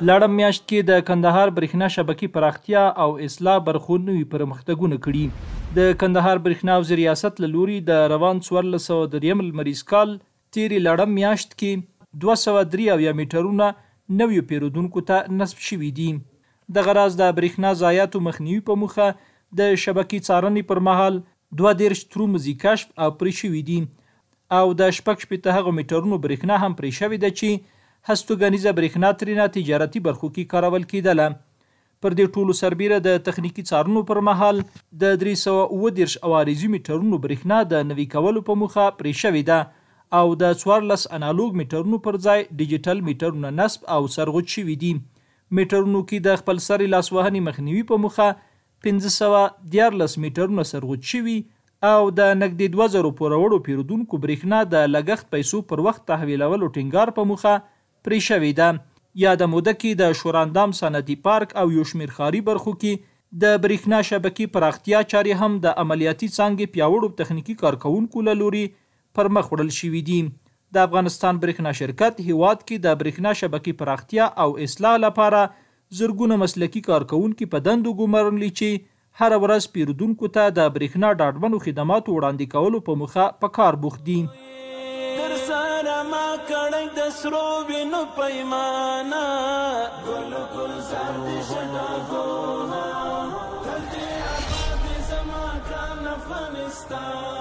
لاړم میاشت کې د کندهار برېښنا شبکې پراختیا او اصلاح برخو نوي پرمختګونه کړي. د کندهار برېښنا حوزې ریاست له لوري د روان 1403 لمریز کال تیرې لاړم میاشت کې 273 میټرونه نویو پیرودونکو ته نصب شوي دي. دغه راز د برېښنا ضایعاتو مخنیوي په موخه د شبکې څارنې پر مهال 32 ترومزي کشف او پرې شوي دي او د 16 هغو میټرونو برېښنا هم پرې شوې ده چې هستوګنیزه برېښنا ترېنه تجارتي برخو کې کارول کېدله. پر دې ټولو سربیره د تخنیکي څارنو پر مهال د 330 عوارضي میټرونو برېښنا د نوي کولو په موخه پرې شوې ده او د 14 انالوګ میټرونو پر ځای ډیجیټل میټرونه نصب او سرغوټ شوي دي. میټرونو کې د خپل سري لاسوهنې مخنیوي په موخه 514 میټرونه سرغوټ شوي او د نږدې 2000 پورې وړو پیرودونکو برېښنا د لګښت پیسو پر وخت تحویلولو ټینګار په موخه پرې شوې ده. یاده موده کې د شوراندام صنعتي پارک او یو شمېر ښاري برخو کې د برېښنا شبکې پراختیا چارې هم د عملیاتي څانګې پیاوړو تخنیکي کارکوونکو له لوري پر مخ وړل شوي دي. د افغانستان برېښنا شرکت هیواد کې د برېښنا شبکې پراختیا او اصلاح لپاره زرګونه مسلکي کارکوونکي په دندو ګمارلي چې هر ورځ پیرودونکو ته د برېښنا ډاډمنو خدماتو وړاندې کولو په موخه په کار بوخت دي. کړی د سرو وینو پیمانه ګل ګل زر دې شګاګونه تل دې آباد زما ګران افغانستان.